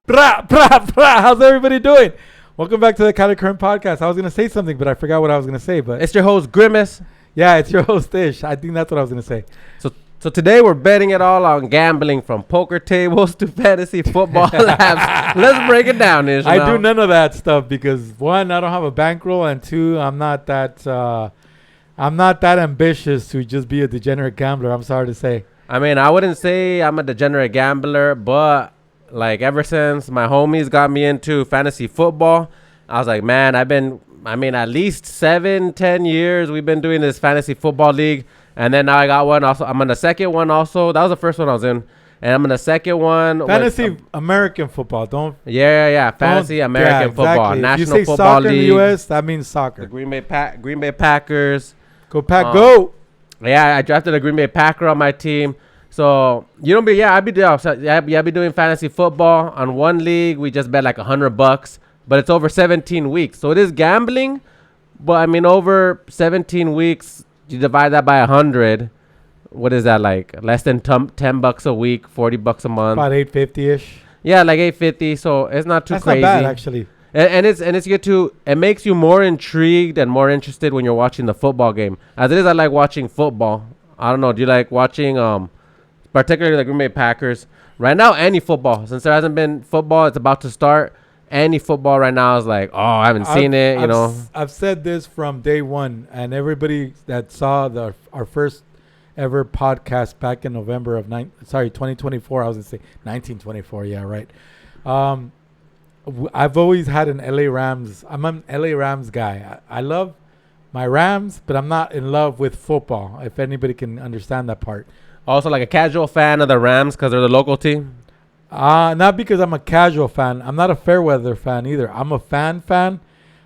How's everybody doing? Welcome back to the Cali Current Podcast. I was going to say something, but I forgot what I was going to say. But it's your host, Grimace. Yeah, it's your host, Ish. I think that's what I was going to say. So today we're betting it all on gambling, from poker tables to fantasy football labs. Let's break it down, Ish. I do none of that stuff because, one, I don't have a bankroll, and two, I'm not that ambitious to just be a degenerate gambler. I'm sorry to say. I mean, I wouldn't say I'm a degenerate gambler, but like ever since my homies got me into fantasy football, I was like, man, at least 7-10 years we've been doing this fantasy football league. And then now I got one also. I'm in the second one also. That was the first one I was in. And I'm in the second one. Fantasy American football. Fantasy American football. Exactly. National if you say Football soccer League. in the U.S., that means soccer. The Green Bay Packers. Go Pack, go. Yeah, I drafted a Green Bay Packer on my team. So, I'll be doing fantasy football. On one league, we just bet like $100, but it's over 17 weeks. So it is gambling, but I mean, over 17 weeks, you divide that by 100. What is that, like? Less than $10 a week, $40 a month. About $850-ish. Yeah, like $850. So it's not too crazy. That's not bad, actually. And it makes you more intrigued and more interested when you're watching the football game. As it is, I like watching football. I don't know. Do you like watching, particularly the Green Bay Packers? Right now, any football. Since there hasn't been football, it's about to start. Any football right now is like, oh, I haven't seen it, I've said this from day one, and everybody that saw our first ever podcast back in November of 2024. I was going to say 1924. Yeah, right. I've always had an LA Rams. I'm an LA Rams guy. I love my Rams, but I'm not in love with football, if anybody can understand that part. Also, like a casual fan of the Rams because they're the local team? Not because I'm a casual fan. I'm not a fair weather fan either. I'm a fan.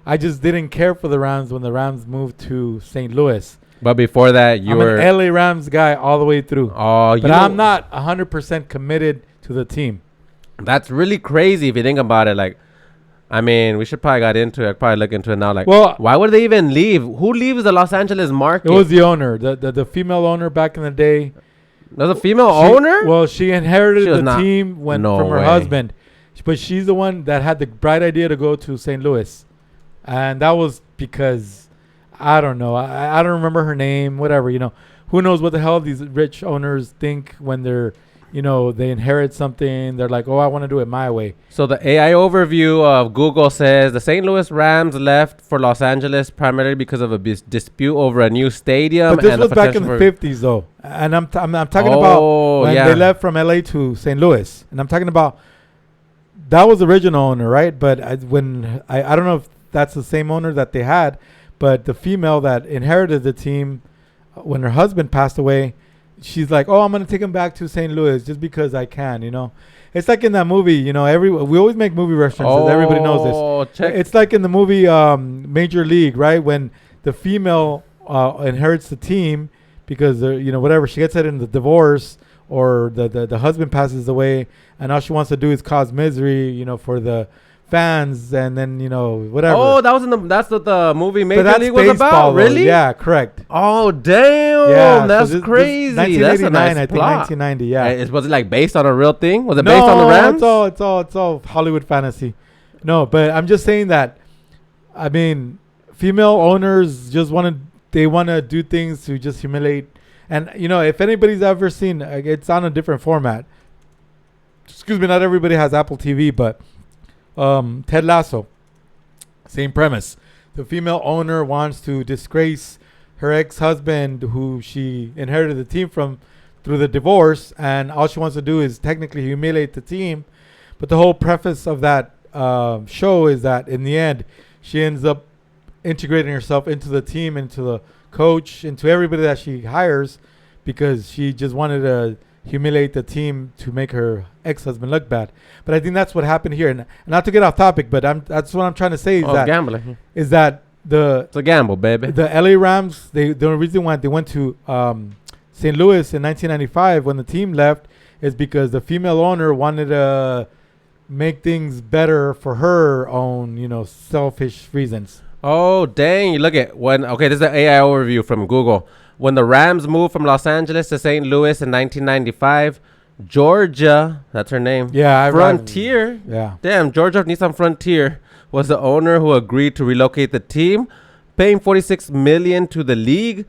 I just didn't care for the Rams when the Rams moved to St. Louis. But before that, I'm an LA Rams guy all the way through. But I'm not 100% committed to the team. That's really crazy if you think about it. Like, I mean, we should probably get into it. Probably look into it now. Like, why would they even leave? Who leaves the Los Angeles market? It was the owner, the female owner back in the day. There's a female owner? Well, she inherited the team from her husband. But she's the one that had the bright idea to go to St. Louis. And that was because, I don't know. I don't remember her name, whatever, Who knows what the hell these rich owners think when they're, they inherit something. They're like, oh, I want to do it my way. So the AI overview of Google says the St. Louis Rams left for Los Angeles primarily because of a dispute over a new stadium. But this was back in the 50s, though. And I'm talking about when they left from LA to St. Louis. And I'm talking about that was the original owner, right? But I don't know if that's the same owner that they had, but the female that inherited the team when her husband passed away, she's like, oh, I'm going to take him back to St. Louis just because I can, It's like in that movie, we always make movie references. Everybody knows this. It's like in the movie Major League, right? When the female inherits the team because, whatever, she gets it in the divorce or the husband passes away and all she wants to do is cause misery, for the fans and then, whatever. Oh, that's what the movie Major League was about? Really? Yeah, correct. Oh, damn. Yeah, that's crazy. 1989, that's a nice I think plot. 1990, yeah. Was it like based on a real thing? Was it based on the Rams? No, it's all Hollywood fantasy. No, but I'm just saying that, I mean, female owners just want to do things to just humiliate. And, if anybody's ever seen, it's on a different format. Excuse me, not everybody has Apple TV, but Ted Lasso, same premise. The female owner wants to disgrace her ex-husband, who she inherited the team from through the divorce, and all she wants to do is technically humiliate the team. But the whole preface of that show is that in the end, she ends up integrating herself into the team, into the coach, into everybody that she hires, because she just wanted to humiliate the team to make her ex-husband look bad. But I think that's what happened here. And not to get off topic, but that's what I'm trying to say is gambling. Is that it's a gamble, baby. The LA Rams, the reason why they went to St. Louis in 1995 when the team left is because the female owner wanted to make things better for her own, selfish reasons. Oh, dang. You look at this is an AI overview from Google. When the Rams moved from Los Angeles to St. Louis in 1995, Georgia, that's her name. Yeah, Frontier. Yeah. Damn, Georgia Nissan Frontier was the owner who agreed to relocate the team, paying $46 million to the league.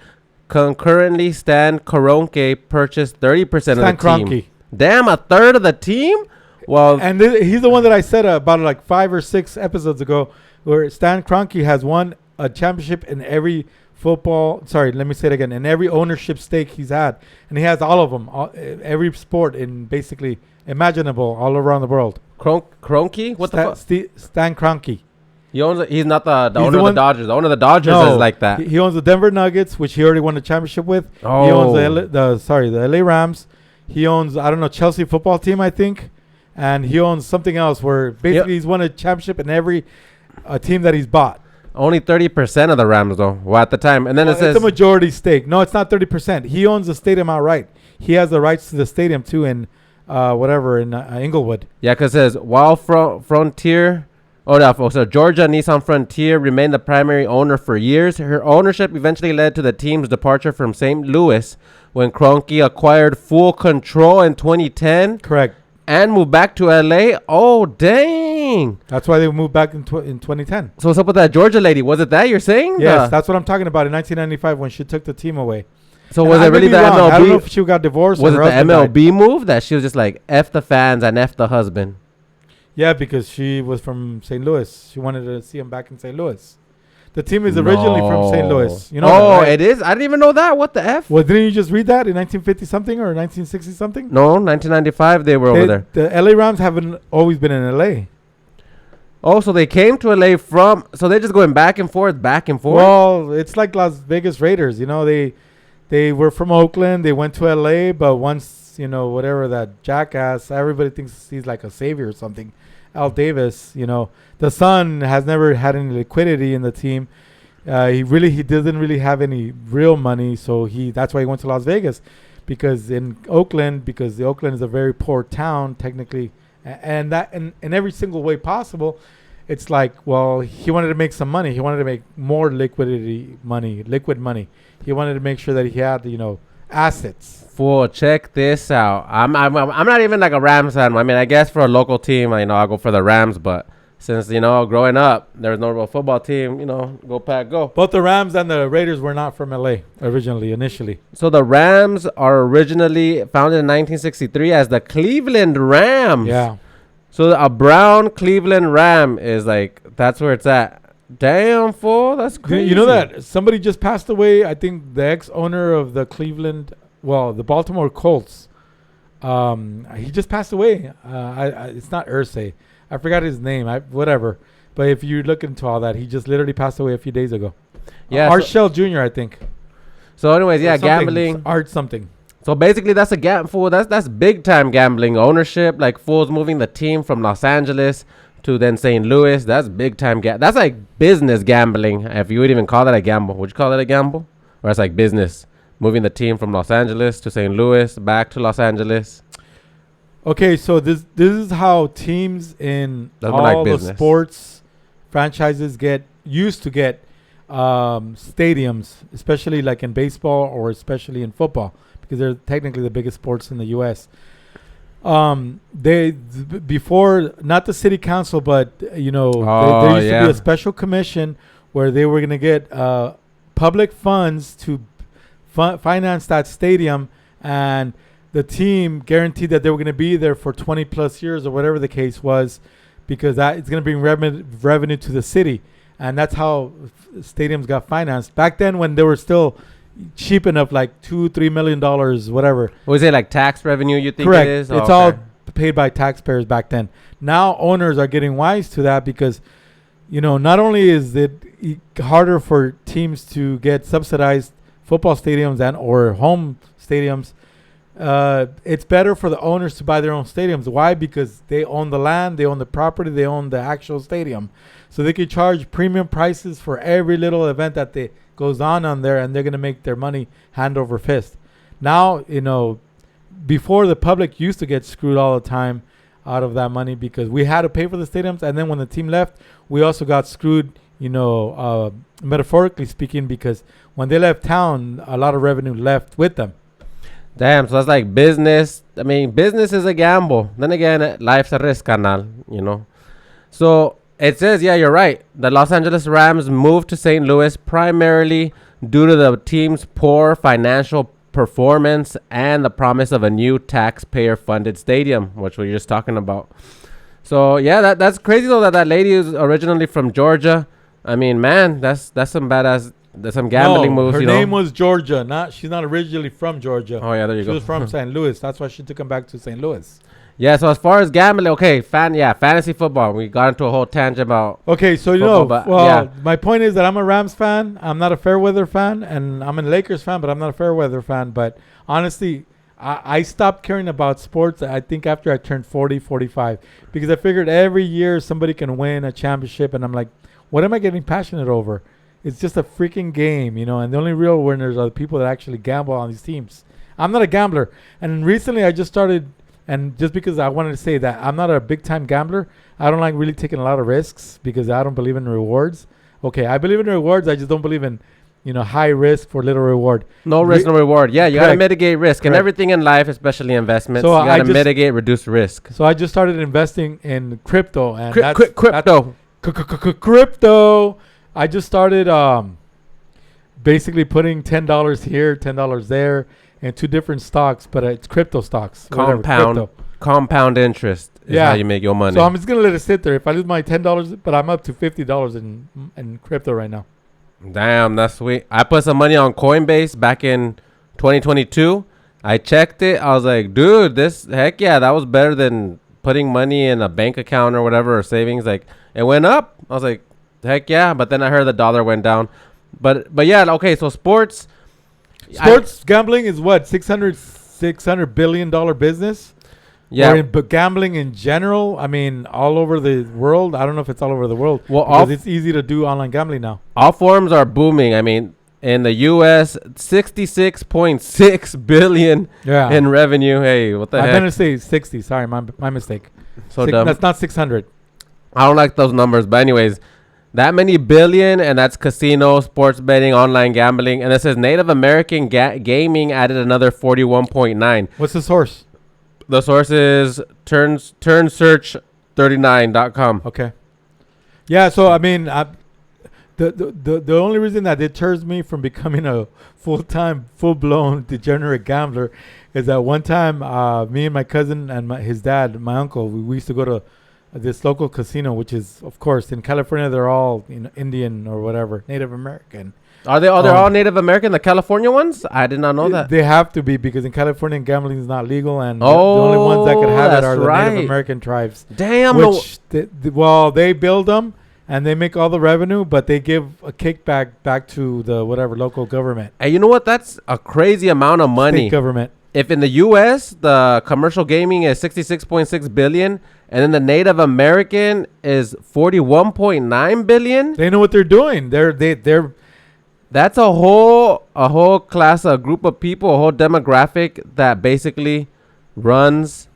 Concurrently, Stan Kroenke purchased 30% of the Stan team. Kroenke. Damn, a third of the team? Well, And he's the one that I said about like 5 or 6 episodes ago, where Stan Kroenke has won a championship in every football. Sorry, let me say it again. In every ownership stake he's had, and he has all of them, every sport in basically imaginable all around the world. Kroenke? What the fuck? Stan Kroenke. He's not the He's owner of the Dodgers. The owner of the Dodgers is like that. He owns the Denver Nuggets, which he already won a championship with. Oh. He owns the LA Rams. He owns, I don't know, Chelsea football team, I think. And he owns something else where basically he's won a championship in every team that he's bought. Only 30% of the Rams, though. Well, at the time. And then it says... It's a majority stake. No, it's not 30%. He owns the stadium outright. He has the rights to the stadium, too, in Inglewood. Yeah, because it says, while Frontier... so Georgia Nissan Frontier remained the primary owner for years. Her ownership eventually led to the team's departure from St. Louis when Kroenke acquired full control in 2010. Correct. And moved back to LA. Oh, dang. That's why they moved back in 2010. So what's up with that Georgia lady? Was it that you're saying? Yes, that's what I'm talking about in 1995 when she took the team away. So was it really the MLB? I don't know if she got divorced. Was it or the her husband MLB died. move that she was just like, F the fans and F the husband? Yeah, because she was from St. Louis. She wanted to see him back in St. Louis. The team is originally from St. Louis. You know that, right? It is? I didn't even know that. What the F? Well, didn't you just read that in 1950 something or 1960 something? No, 1995 they were over there. The LA Rams haven't always been in LA. Oh, so they came to LA from... So they're just going back and forth, back and forth? Well, it's like Las Vegas Raiders. You know, they were from Oakland. They went to LA, but once, whatever that jackass, everybody thinks he's like a savior or something. Al Davis, the son has never had any liquidity in the team. He doesn't really have any real money, so that's why he went to Las Vegas, because the Oakland is a very poor town technically, and that in every single way possible. It's like, well, he wanted to make some money. He wanted to make more liquid money. He wanted to make sure that he had, assets. Fool, check this out. I'm not even like a Rams fan. I mean, I guess for a local team, I'll go for the Rams. But since, growing up, there was no real football team, go Pack, go. Both the Rams and the Raiders were not from LA initially. So the Rams are originally founded in 1963 as the Cleveland Rams. Yeah. So a brown Cleveland Ram is like, that's where it's at. Damn, fool. That's crazy. You know that somebody just passed away? I think the ex-owner of the the Baltimore Colts. He just passed away. It's not Irsay. I forgot his name. Whatever. But if you look into all that, he just literally passed away a few days ago. Yeah. Art Shell Jr., I think. So anyways, yeah, gambling. Art something. So basically, that's a fool. That's big time gambling ownership. Like fools moving the team from Los Angeles to then St. Louis. That's big time. That's like business gambling. If you would even call that a gamble, would you call it a gamble? Or it's like business, moving the team from Los Angeles to St. Louis, back to Los Angeles. Okay, so this is how teams in all the sports franchises used to get stadiums, especially like in baseball or especially in football, because they're technically the biggest sports in the U.S. Before, not the city council, but there used to be a special commission where they were going to get public funds to finance that stadium, and the team guaranteed that they were going to be there for 20 plus years or whatever the case was, because that it's going to bring revenue to the city, and that's how stadiums got financed back then when they were still cheap enough, like $2-3 million, whatever. Was it like tax revenue? You think Correct. It is? It's all paid by taxpayers back then. Now owners are getting wise to that because, not only is it harder for teams to get subsidized football stadiums or home stadiums, it's better for the owners to buy their own stadiums. Why? Because they own the land, they own the property, they own the actual stadium, so they could charge premium prices for every little event that goes on there, and they're going to make their money hand over fist. Now, before, the public used to get screwed all the time out of that money because we had to pay for the stadiums, and then when the team left, we also got screwed, metaphorically speaking, because when they left town, a lot of revenue left with them. Damn, so that's like business. I mean, business is a gamble. Then again, life's a risk, canal, you know. So it says, yeah, you're right. The Los Angeles Rams moved to St. Louis primarily due to the team's poor financial performance and the promise of a new taxpayer-funded stadium, which we were just talking about. So yeah, that's crazy though that lady is originally from Georgia. I mean, man, that's some badass. There's some gambling moves. Her you name know? was Georgia. She's not originally from Georgia. Oh yeah, there you She go. was from St. Louis. That's why she took him back to St. Louis. Yeah. So as far as gambling, okay, fantasy football. We got into a whole tangent about. Okay, so my point is that I'm a Rams fan. I'm not a Fairweather fan, and I'm a Lakers fan, but I'm not a Fairweather fan. But honestly, I stopped caring about sports, I think, after I turned 40, 45, because I figured every year somebody can win a championship, and I'm like, what am I getting passionate over? It's just a freaking game, and the only real winners are the people that actually gamble on these teams. I'm not a gambler. And recently I just started, and just because I wanted to say that I'm not a big-time gambler, I don't like really taking a lot of risks because I don't believe in rewards. Okay, I believe in rewards. I just don't believe in, high risk for little reward. No risk, no reward. Yeah, you got to mitigate risk. And Correct. everything in life, especially investments, So you got to mitigate, reduce risk. So I just started investing in crypto. And Crypto. Crypto. I just started basically putting $10 here, $10 there, and 2 different stocks, but it's crypto stocks. Compound interest is how you make your money. So I'm just gonna let it sit there. If I lose my $10, but I'm up to $50 in crypto right now. Damn, that's sweet. I put some money on Coinbase back in 2022. I checked it. I was like, dude, heck yeah, that was better than putting money in a bank account or whatever, or savings. Like, it went up. I was like, heck yeah. But then I heard the dollar went down. But yeah, okay, so sports Gambling is what, $600 billion business? Yeah. But gambling in general, I mean, all over the world. I don't know if it's all over the world. Well, because it's easy to do online gambling now. All forms are booming. I mean, in the U.S., $66.6 billion in revenue. Hey, what the heck? I meant to say 60. Sorry, my mistake. So dumb. That's not 600. I don't like those numbers. But anyways, that many billion, and that's casino, sports betting, online gambling. And it says Native American gaming added another 41.9. What's the source? The source is turnsearch39.com. Okay. Yeah, so I mean, the only reason that deters me from becoming a full-blown degenerate gambler is that one time, me and my cousin and his dad, my uncle, we used to go to this local casino, which is, of course, in California, they're all Indian or whatever, Native American. Are they all? They're all Native American, the California ones? I did not know that. They have to be, because in California, gambling is not legal, and the only ones that can have it are the Native American tribes. Damn. They build them and they make all the revenue, but they give a kickback back to the whatever local government. And you know what? That's a crazy amount of money. State government. If in the U.S. the commercial gaming is $66.6 billion, and then the Native American is $41.9 billion, they know what they're doing. They're That's a whole class, a group of people, a whole demographic that basically runs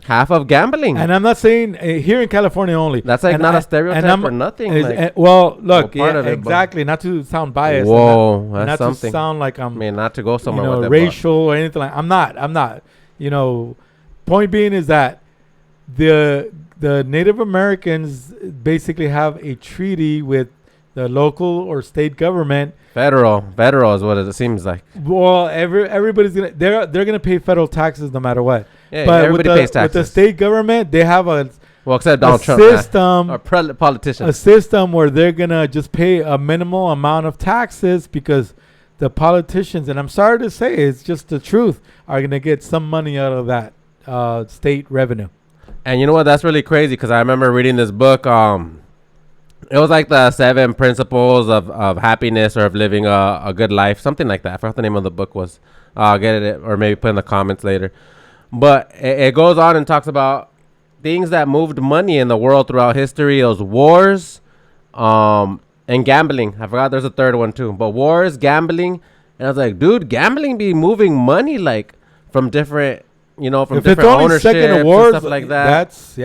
half of gambling. And I'm not saying here in California only. That's like not a stereotype or nothing. Look, exactly. Not to sound biased. Whoa, that's not something. to sound like I'm. I mean, not to go somewhere with it, racial or anything like. I'm not. Point being is that the Native Americans basically have a treaty with the local or state government. Federal is what it seems like. Well, everybody's they're gonna pay federal taxes no matter what. Yeah, but everybody pays taxes. With the state government, they have except Donald Trump, system, or politicians. A system where they're gonna just pay a minimal amount of taxes because the politicians, and I'm sorry to say, it's just the truth, are gonna get some money out of that state revenue. And you know what? That's really crazy, because I remember reading this book. It was like the 7 principles of happiness, or of living a good life, something like that. I forgot the name of the book was. I'll get it, or maybe put in the comments later. But it goes on and talks about things that moved money in the world throughout history. It was wars, and gambling. I forgot there's a third one too. But wars, gambling, and I was like, dude, gambling be moving money like from different, from if different ownership and stuff like that. That's.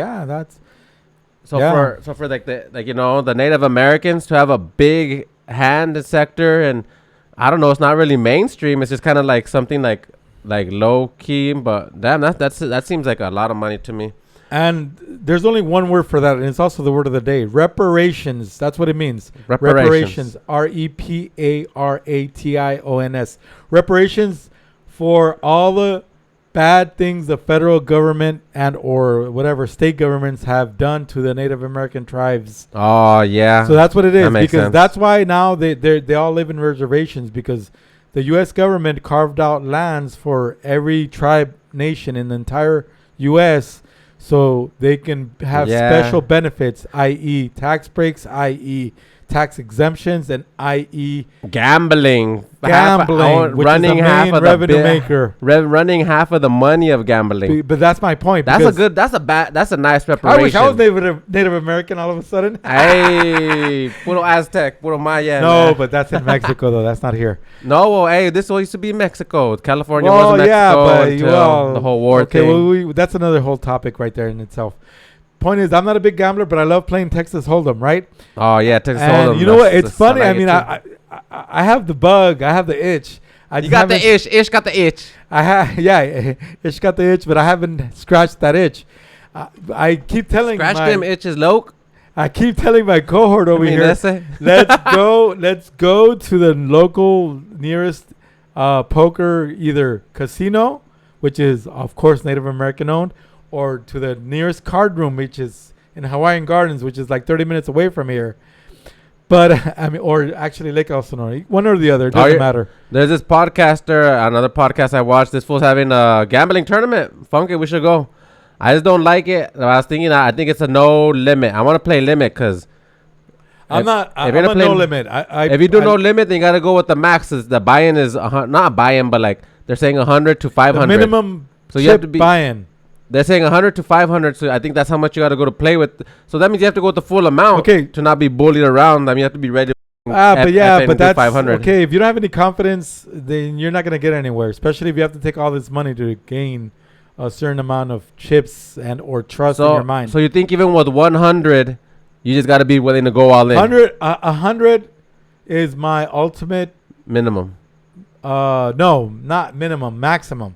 For like the Native Americans to have a big hand in sector, and I don't know, it's not really mainstream. It's just kind of like something like like low key, but damn, that seems like a lot of money to me. And there's only one word for that, and it's also the word of the day. Reparations. That's what it means. Reparations. Reparations. Reparations for all the bad things the federal government and or whatever state governments have done to the Native American tribes. Oh yeah. So that's what it is, That makes because sense. that's why now they all live in reservations, because the U.S. government carved out lands for every tribe nation in the entire U.S. so they can have special benefits, i.e. tax breaks, i.e. tax exemptions, and i.e. gambling, which running is the half main of revenue the maker. running half of the money of gambling. But that's my point. That's a nice reparation. I wish I was Native American all of a sudden. Hey, puro Aztec, puro Maya. No, man. but that's in Mexico though. That's not here. No, well, hey, this all used to be Mexico. California Well, was Mexico yeah, but until the whole war okay, thing. well, that's another whole topic right there in itself. Point is, I'm not a big gambler, but I love playing Texas Hold'em, right? Oh yeah, Texas And Hold'em. you know what? It's funny. like I mean, I have the bug. I have the itch. I you just got the haven't- itch. Ish got the itch. I have, yeah, itch got the itch, but I haven't scratched that itch. I keep telling Scratch them itches, Loke. I keep telling my cohort over here, that's it. let's go to the local nearest poker either casino, which is of course Native American owned, or to the nearest card room, which is in Hawaiian Gardens, which is like 30 minutes away from here. But I mean, or actually Lake Elsinore, one or the other, it doesn't matter. There's this podcaster, another podcast I watched. This fool's having a gambling tournament. Funky, we should go. I just don't like it. I was thinking, I think it's a no limit. I want to play limit because I'm a no limit. If you do no limit, then you got to go with the maxes. The buy-in is not buy-in, but like they're saying 100 to 500. The minimum so you have to be buy-in. They're saying 100 to 500, so I think that's how much you got to go to play with. So that means you have to go with the full amount. Okay. To not be bullied around. I mean, you have to be ready. But that's 500. okay. If you don't have any confidence, then you're not gonna get anywhere. Especially if you have to take all this money to gain a certain amount of chips and or trust in your mind. So you think even with 100, you just got to be willing to go all in. 100 is my ultimate minimum. No, not minimum, maximum.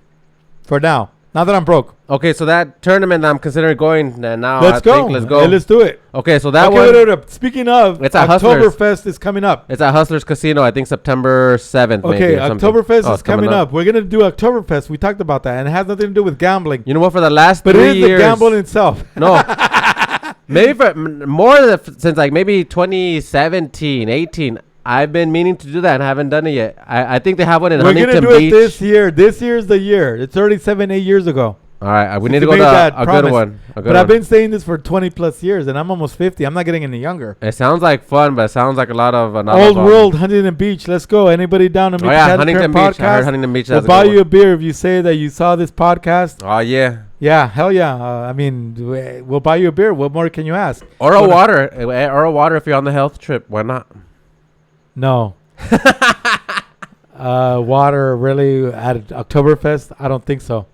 For now. Now that I'm broke. Okay, so that tournament I'm considering going now. Let's go. Hey, let's do it. Okay, so that one. one. Speaking of, it's at Oktoberfest is coming up. It's at Hustlers Casino, I think September 7th. Okay, Oktoberfest is coming up. up. We're going to do Oktoberfest. We talked about that. And it has nothing to do with gambling. You know what? For the last 3 years. But it is years, the gambling itself. No. Maybe for more since like maybe 2017, 18. I've been meaning to do that and haven't done it yet. I think they have one in Huntington Beach. We're going to do it this year. This year's the year. It's already 7-8 years ago. All right, we need to go to a good one. But I've been saying this for 20 plus years, and I'm almost 50. I'm not getting any younger. It sounds like fun, but it sounds like a lot of old world Huntington Beach. Let's go. Anybody down to meet Huntington Beach? I heard Huntington Beach. We'll buy you a beer if you say that you saw this podcast. Oh yeah. Yeah, hell yeah. I mean, we'll buy you a beer. What more can you ask? Or a water. Or a water if you're on the health trip. Why not? No. Water really at Oktoberfest? I don't think so.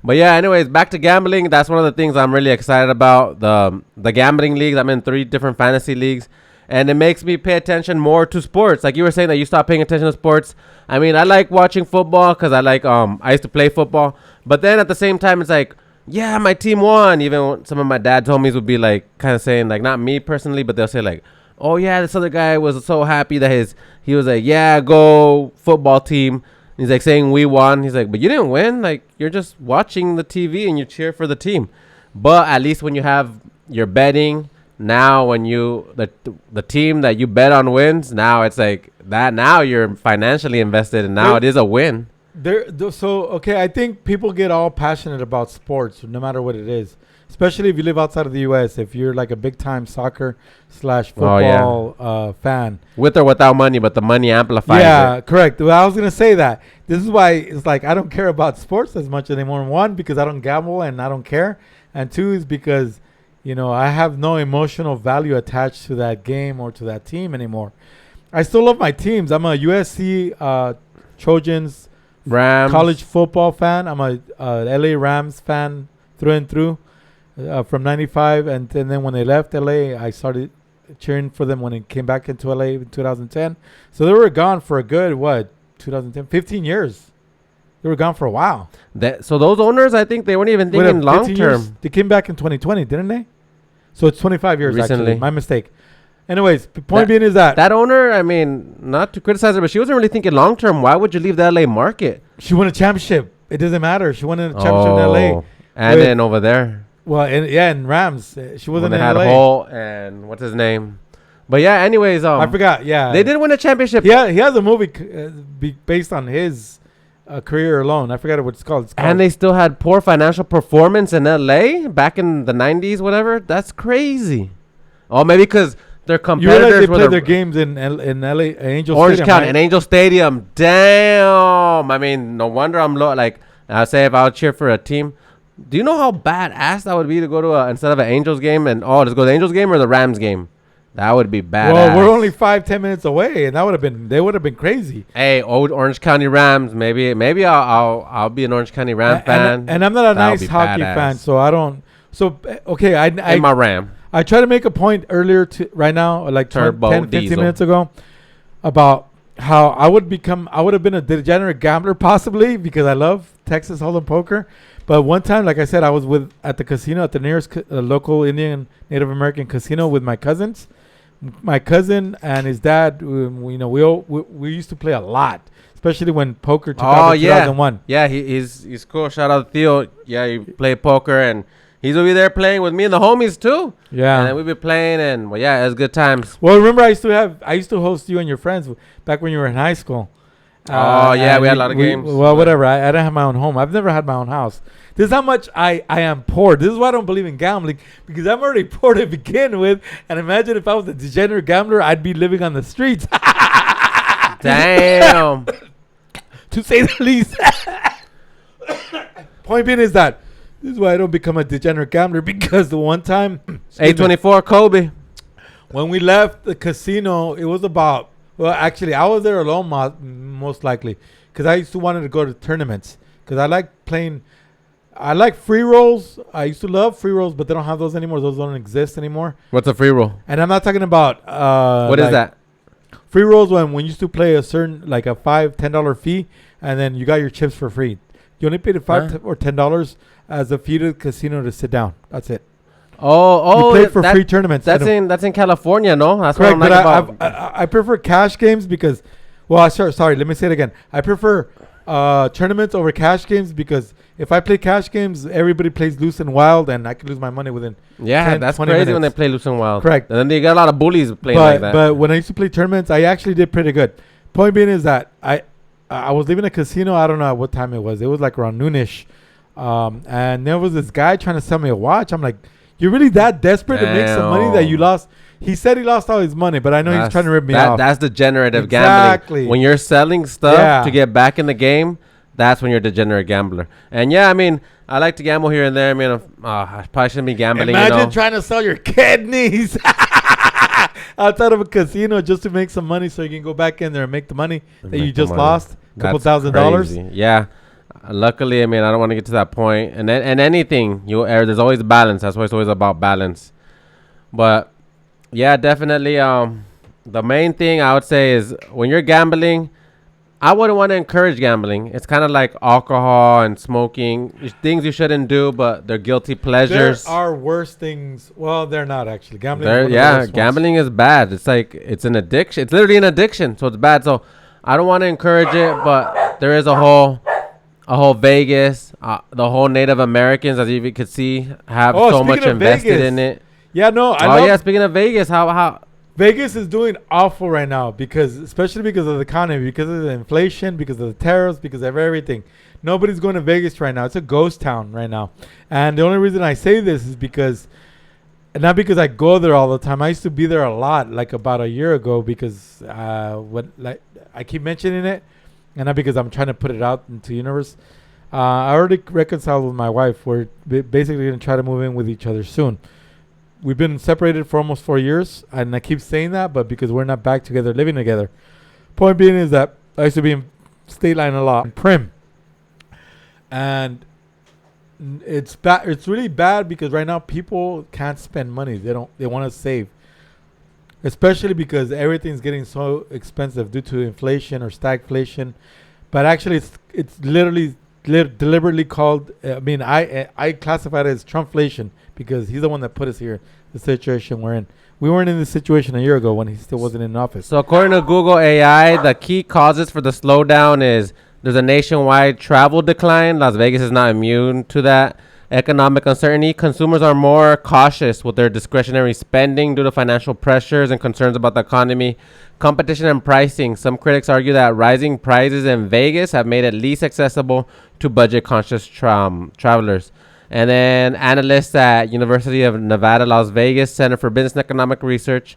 But yeah, anyways, back to gambling. That's one of the things I'm really excited about. The gambling leagues. I'm in 3 different fantasy leagues. And it makes me pay attention more to sports. Like you were saying that you stopped paying attention to sports. I mean, I like watching football because I used to play football. But then at the same time, it's like, yeah, my team won. Even some of my dad's homies would be like kind of saying, like, not me personally, but they'll say like, oh yeah, this other guy was so happy that he was like, yeah, go football team. He's like saying we won. He's like, but you didn't win. Like, you're just watching the TV and you cheer for the team. But at least when you have your betting, now when the team that you bet on wins, now it's like that. Now you're financially invested, and now it is a win. Okay, I think people get all passionate about sports, no matter what it is. Especially if you live outside of the U.S., if you're like a big-time soccer/football fan. With or without money, but the money amplifies it. Correct. Well, I was going to say that. This is why it's like I don't care about sports as much anymore. 1, because I don't gamble and I don't care. And 2 is because, I have no emotional value attached to that game or to that team anymore. I still love my teams. I'm a USC Trojans Rams college football fan. I'm a LA Rams fan through and through. From 95, and then when they left LA, I started cheering for them when it came back into LA in 2010. So they were gone for a good 2010, 15 years. They were gone for a while. So those owners, I think they weren't even thinking long 15 years? term. They came back in 2020, didn't they? So it's 25 years Recently. actually. My mistake. Anyways, the point being is that That owner, I mean, not to criticize her, but she wasn't really thinking long term. Why would you leave the LA market? she won a championship. It doesn't matter. She won a championship in LA. And With- then over there, Well, in Rams. She when wasn't they in had LA. Holt and what's his name. But yeah, anyways, I forgot. Yeah. they did win a championship. Yeah, he has a movie based on his career alone. I forgot what it's called. And they still had poor financial performance in LA back in the 90s, whatever. That's crazy. Oh, maybe because their You realize competitors they were play their games in LA, Angel Orange Stadium, County right? and Angel Stadium. Damn. I mean, no wonder I'm like, I'll say if I would cheer for a team. Do you know how badass that would be to go to instead of an Angels game and just go to the Angels game or the Rams game? That would be badass. Well, we're only 5-10 minutes away, and they would have been crazy. Hey, old Orange County Rams. Maybe I'll be an Orange County Ram fan. And I'm not a That would nice be hockey badass. fan, so I don't. So okay, In my Ram. I try to make a point earlier right now, like Turbo 10, 15 diesel. minutes ago, about how I would have been a degenerate gambler possibly because I love Texas Hold'em poker. But one time, like I said, I was at the casino at the nearest local Indian Native American casino with my cousins. My cousin and his dad, we used to play a lot, especially when poker took off in 2001. Yeah, he's cool. Shout out to Theo. Yeah, he play poker and he's over there playing with me and the homies too. Yeah. And then we'd be playing and it was good times. Well, remember I used to host you and your friends back when you were in high school. We had a lot of games. Well, whatever. I didn't have my own home. I've never had my own house. This is how much I am poor. This is why I don't believe in gambling, because I'm already poor to begin with. And imagine if I was a degenerate gambler, I'd be living on the streets. Damn. To say the least. Point being is that this is why I don't become a degenerate gambler, because the one time, A24 Kobe. when we left the casino, it was about, well, actually, I was there alone most likely, because I used to wanted to go to tournaments, because I like playing. I like free rolls. I used to love free rolls, but they don't have those anymore. Those don't exist anymore. What's a free roll? And I'm not talking about What is that? free rolls when you used to play a certain, like a $5-10 fee, and then you got your chips for free. You only paid $5 or $10 as a fee to the casino to sit down. That's it. Oh, you played for free tournaments. That's in California, no? That's Correct, what I'm but like about. I prefer cash games because, well, sorry, let me say it again. I prefer tournaments over cash games because if I play cash games, everybody plays loose and wild, and I can lose my money within. Yeah, 10, that's 20 crazy when they minutes. play loose and wild. Correct. And then they got a lot of bullies playing like that. But when I used to play tournaments, I actually did pretty good. Point being is that I was leaving a casino. I don't know at what time it was. It was like around noonish, and there was this guy trying to sell me a watch. I'm like, "You're really that desperate to make some money that you lost?" He said he lost all his money, but I know he's trying to rip me off. That's degenerative Exactly. gambling. When you're selling stuff Yeah. to get back in the game, that's when you're a degenerate gambler. And yeah, I mean, I like to gamble here and there. I mean, I probably shouldn't be gambling. Imagine trying to sell your kidneys outside of a casino just to make some money so you can go back in there and make the money that you just lost, a couple $1,000. Yeah. Luckily, I mean, I don't want to get to that point. And anything, there's always balance. That's why it's always about balance. But yeah, definitely. The main thing I would say is when you're gambling, I wouldn't want to encourage gambling. It's kind of like alcohol and smoking, things you shouldn't do, but they're guilty pleasures. There are worse things. Well, they're not actually. Gambling. Is one of the worst Gambling is bad. It's like it's an addiction. It's literally an addiction, so it's bad. So I don't want to encourage it, but there is a whole Vegas, the whole Native Americans, as you could see, have so much invested Vegas, in it. Yeah, no. Speaking of Vegas, how Vegas is doing awful right now especially because of the economy, because of the inflation, because of the tariffs, because of everything. Nobody's going to Vegas right now. It's a ghost town right now. And the only reason I say this is not because I go there all the time. I used to be there a lot, like about a year ago, because I keep mentioning it, and not because I'm trying to put it out into the universe. I already reconciled with my wife. We're basically going to try to move in with each other soon. We've been separated for almost 4 years, and I keep saying that, but because we're not back together, living together. Point being is that I used to be in State Line a lot, in Prim, and it's bad. It's really bad because right now people can't spend money. They want to save, especially because everything's getting so expensive due to inflation or stagflation. but actually it's literally deliberately called. I mean, I classify it as Trumpflation because he's the one that put us here, the situation we're in. We weren't in this situation a year ago when he still wasn't in office. So according to Google AI, the key causes for the slowdown is there's a nationwide travel decline. Las Vegas is not immune to that. Economic uncertainty. Consumers are more cautious with their discretionary spending due to financial pressures and concerns about the economy. Competition and pricing. Some critics argue that rising prices in Vegas have made it least accessible to budget-conscious travelers. And then analysts at University of Nevada, Las Vegas Center for Business and Economic Research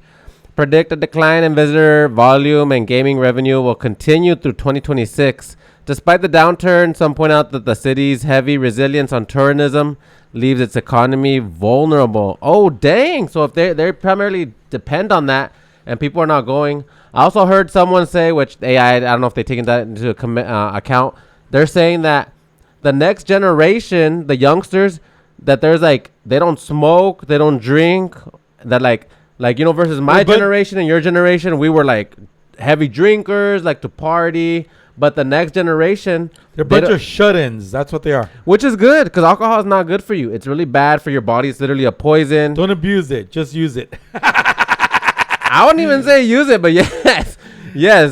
predict a decline in visitor volume and gaming revenue will continue through 2026. Despite the downturn, some point out that the city's heavy resilience on tourism leaves its economy vulnerable. Oh, dang. So if they primarily depend on that and people are not going. I also heard someone say, which AI, I don't know if they're taking that into account. They're saying that the next generation, the youngsters, that there's like, they don't smoke, they don't drink, that like, versus my generation and your generation, we were like heavy drinkers, like to party. But the next generation, they're a bunch of shut-ins. That's what they are. Which is good because alcohol is not good for you. It's really bad for your body. It's literally a poison. Don't abuse it. Just use it. I wouldn't even say use it, but yes,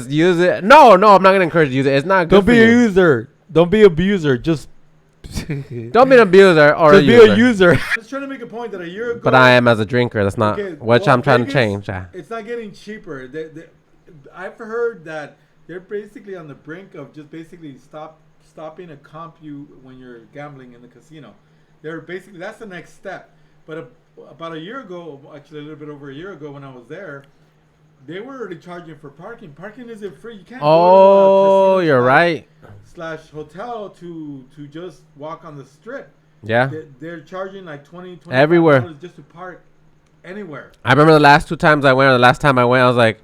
use it. No, I'm not gonna encourage you to use it. It's not good. Don't be a user. Don't be an abuser. Just don't be an abuser or just be a user. I was trying to make a point that a year ago. But I am as a drinker. That's not which I'm trying to change. It's not getting cheaper. I've heard that they're basically on the brink of just basically stopping a comp you when you're gambling in the casino. They're basically, that's the next step. But about a year ago, actually a little bit over a year ago when I was there, they were already charging for parking. Parking isn't free. You can't go to a you're right. / hotel to just walk on the strip. Yeah. They're charging like $20 everywhere just to park anywhere. I remember the last two times I went, or the last time I went, I was like,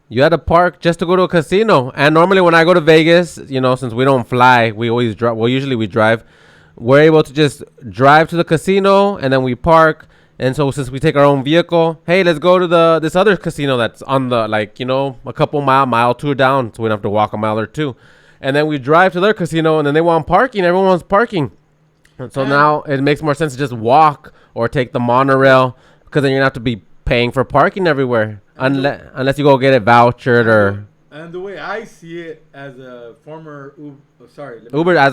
you had to park just to go to a casino. And normally when I go to Vegas, since we don't fly, we always drive. Well, usually we drive. We're able to just drive to the casino and then we park. And so since we take our own vehicle, hey, let's go to this other casino that's on the, a couple mile tour down. So we don't have to walk a mile or two. And then we drive to their casino and then they want parking. Everyone wants parking. And so now it makes more sense to just walk or take the monorail because then you're going to have to be paying for parking everywhere. Unless you go get it vouchered or. And the way I see it as a former as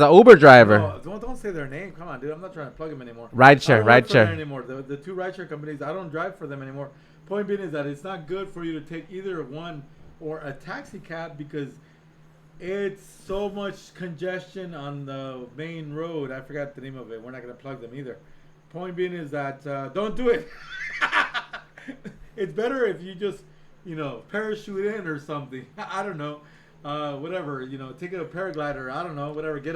an Uber driver. No, don't say their name. Come on, dude. I'm not trying to plug them anymore. Rideshare. Anymore. The two rideshare companies, I don't drive for them anymore. Point being is that it's not good for you to take either one or a taxi cab because it's so much congestion on the main road. I forgot the name of it. We're not going to plug them either. Point being is that don't do it. It's better if you just, parachute in or something. I don't know. Whatever, take a paraglider. I don't know. Whatever. Get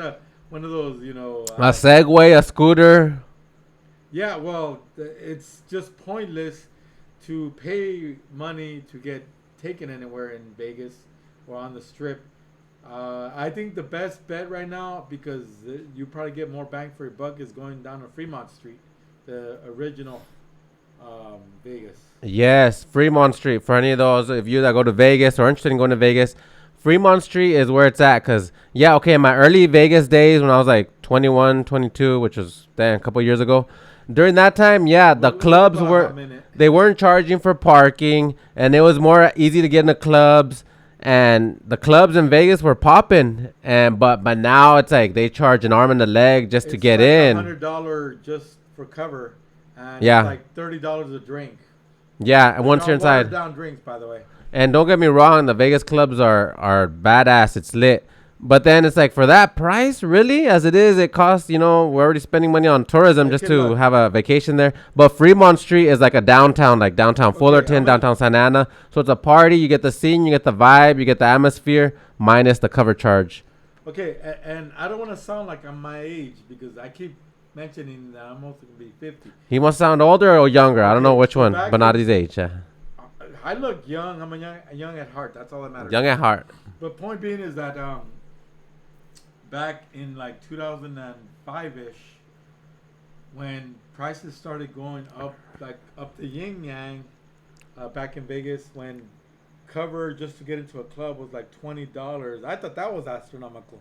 one of those, a Segway, a scooter. Yeah, well, it's just pointless to pay money to get taken anywhere in Vegas or on the Strip. I think the best bet right now, because you probably get more bang for your buck, is going down to Fremont Street, the original Vegas. Yes, Fremont Street. For any of those of you that go to Vegas or are interested in going to Vegas, Fremont Street is where it's at. Because, in my early Vegas days when I was like 21, 22, which was a couple years ago, during that time, the clubs they weren't charging for parking, and it was more easy to get in the clubs. And the clubs in Vegas were popping, but now it's like they charge an arm and a leg just to get in. $100 just for cover, and it's like $30 a drink. Yeah, and once you're inside. Down drinks, by the way. And don't get me wrong, the Vegas clubs are badass. It's lit. But then it's like, for that price, really? As it is, it costs, we're already spending money on tourism just to have a vacation there. But Fremont Street is like a downtown, Fullerton, downtown Santa Ana. So it's a party. You get the scene, you get the vibe, you get the atmosphere, minus the cover charge. Okay, and I don't want to sound like I'm my age because I keep mentioning that I'm also going to be 50. He must sound older or younger. I don't know which one, but not his age. I look young. I'm young at heart. That's all that matters. Young at heart. But point being is that back in like 2005-ish, when prices started going up, like up the yin yang, back in Vegas, when cover just to get into a club was like $20. I thought that was astronomical.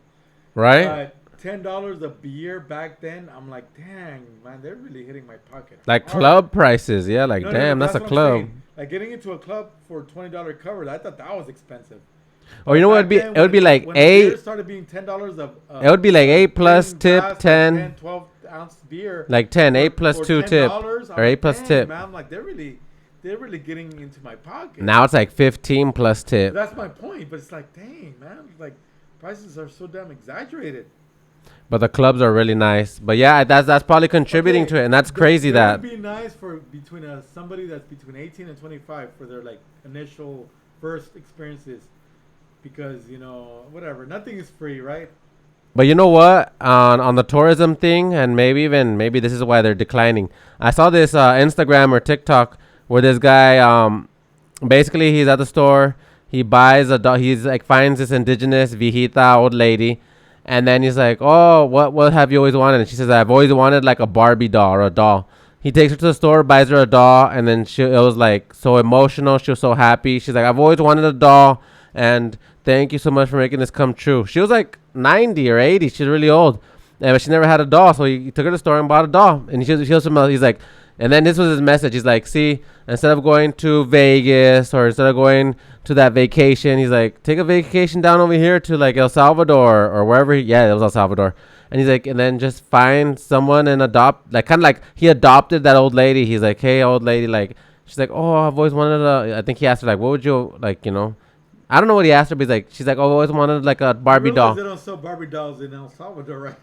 Right? But $10 a beer back then, I'm like, dang, man, they're really hitting my pocket Like hard. club prices. Yeah, like, No, damn, that's a what I'm club. saying. Like getting into a club for $20 cover, I thought that was expensive. Or you But know what? back then, It would be like when a beer 8. started being $10 It would be like 8 plus thin tip, glass, like 10. 12 ounce beer, Like 10, for, 8 plus for 2 tip. $10, I'm Or 8 like, plus dang, tip. man, I'm like, they're really getting into my pocket. Now it's like 15 plus tip. That's my point. But it's like, dang, man, like prices are so damn exaggerated. But the clubs are really nice. But yeah, that's probably contributing Okay, to it. And that's crazy It that. would be nice for between somebody that's between 18 and 25 for their like initial first experiences, because whatever, nothing is free, right? But you know what? On the tourism thing, and maybe this is why they're declining. I saw this Instagram or TikTok where this guy, basically he's at the store. He buys a dog. He's like finds this indigenous viejita old lady, and then he's like, "Oh, what have you always wanted?" And she says, "I've always wanted like a Barbie doll or a doll." He takes her to the store, buys her a doll, and then it was like so emotional. She was so happy. She's like, "I've always wanted a doll, and thank you so much for making this come true." She was like 90 or 80. She's really old, but she never had a doll. So he took her to the store and bought a doll. And he's like, and then this was his message. He's like, "See, instead of going to Vegas or instead of going to that vacation, he's like, take a vacation down over here to like El Salvador or wherever. Yeah, it was El Salvador." And he's like, and then just find someone and adopt, like kind of like he adopted that old lady. He's like, "Hey, old lady," like she's like, "Oh, I've always wanted a." I think he asked her like, "What would you like?" I don't know what he asked her, but he's like, she's like, "Oh, I've always wanted like a Barbie doll." They don't sell Barbie dolls in El Salvador, right?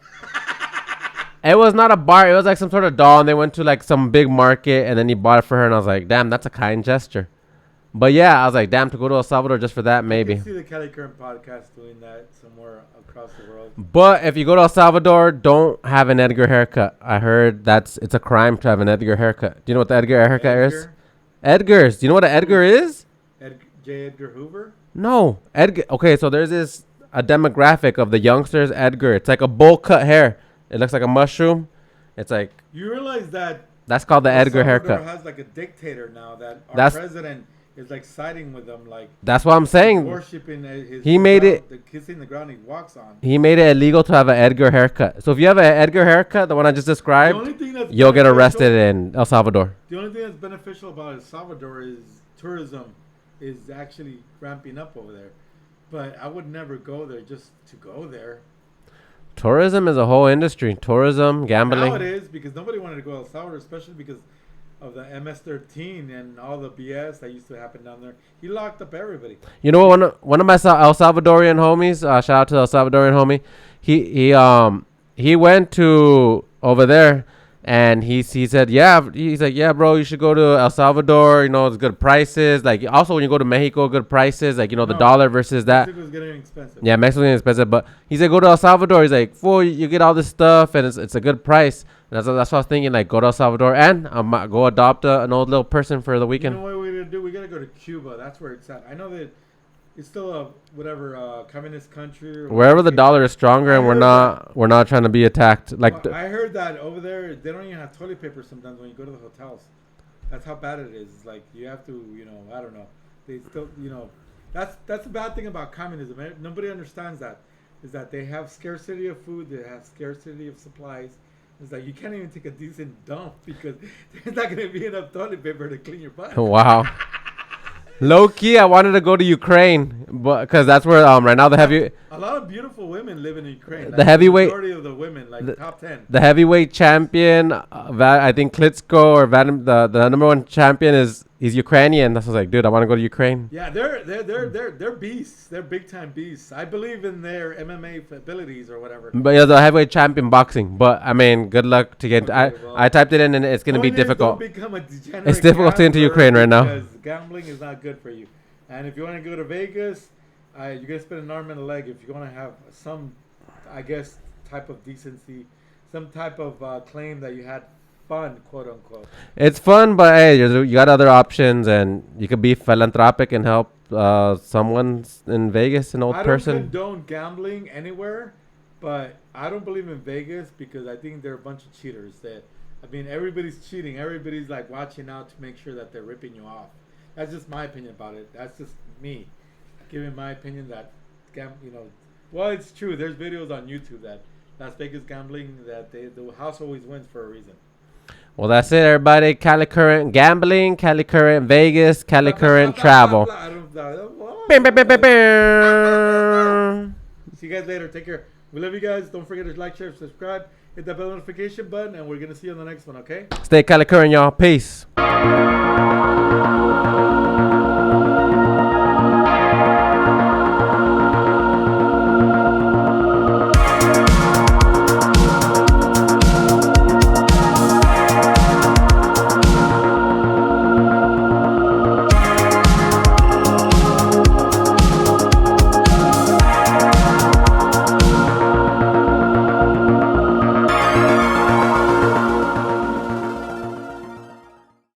It was not a bar. It was like some sort of doll, and they went to like some big market, and then he bought it for her, and I was like, damn, that's a kind gesture. But yeah, I was like, damn, to go to El Salvador just for that, maybe. I can see the Cali Current podcast doing that somewhere across the world. But if you go to El Salvador, don't have an Edgar haircut. I heard it's a crime to have an Edgar haircut. Do you know what the Edgar haircut is? Edgar's. Do you know what an Edgar is? J. Edgar Hoover? No. Edgar. Okay, so there's a demographic of the youngsters, Edgar. It's like a bowl cut hair. It looks like a mushroom. It's like. You realize that that's called the Edgar Salvador haircut. Has like a dictator now that our president is like siding with them, like. That's what I'm saying. Worshiping his. He made it. Kissing the ground he walks on. He made it illegal to have an Edgar haircut. So if you have an Edgar haircut, the one I just described, you'll get arrested in El Salvador. The only thing that's beneficial about El Salvador is tourism is actually ramping up over there. But I would never go there just to go there. Tourism is a whole industry. Tourism, gambling. Now it is, because nobody wanted to go to El Salvador, especially because of the MS-13 and all the BS that used to happen down there. He locked up everybody. You know what? One of my El Salvadorian homies, shout out to the El Salvadorian homie, he went to over there. And he said, yeah, he's like, yeah, bro, you should go to El Salvador. It's good prices. Like, also when you go to Mexico, good prices. Like, the dollar versus that. Mexico's getting expensive. Yeah, Mexico's getting expensive. But he said, go to El Salvador. He's like, fool, you get all this stuff, and it's a good price. And that's what I was thinking, like, go to El Salvador and go adopt an old little person for the weekend. You know what we're going to do? We got to go to Cuba. That's where it's at. I know that it's still a communist country. Or wherever the dollar is stronger, and we're not trying to be attacked. Like I heard that over there they don't even have toilet paper sometimes when you go to the hotels. That's how bad it is. It's like you have to, I don't know. They still, that's the bad thing about communism. Nobody understands that. Is that they have scarcity of food, they have scarcity of supplies. It's like you can't even take a decent dump because there's not going to be enough toilet paper to clean your butt. Wow. Low key, I wanted to go to Ukraine, but because that's where right now a lot of beautiful women live in Ukraine. The heavyweight, majority of the women, like top 10. The heavyweight champion, I think Klitschko or Vadim, the number one champion he's Ukrainian. That's what I was like, dude, I want to go to Ukraine. Yeah, they're beasts. They're big time beasts. I believe in their MMA abilities or whatever. But yeah, the heavyweight champion boxing. But I mean, good luck to get. I typed it in and it's gonna be difficult. It's difficult to get into Ukraine right now. Because gambling is not good for you. And if you want to go to Vegas, you're gonna spend an arm and a leg. If you want to have some, I guess, type of decency, some type of claim that you had fun, quote unquote. It's fun, but hey, you got other options, and you could be philanthropic and help someone in Vegas, an old person. I don't condone gambling anywhere, but I don't believe in Vegas because I think they're a bunch of cheaters. Everybody's cheating. Everybody's like watching out to make sure that they're ripping you off. That's just my opinion about it. That's just me giving my opinion that, well, it's true. There's videos on YouTube that Las Vegas gambling, that the house always wins for a reason. Well, that's it, everybody. Cali Current Gambling, Cali Current Vegas, Cali Current Travel. See you guys later. Take care. We love you guys. Don't forget to like, share, subscribe. Hit that bell notification button, and we're going to see you on the next one, okay? Stay Cali Current, y'all. Peace.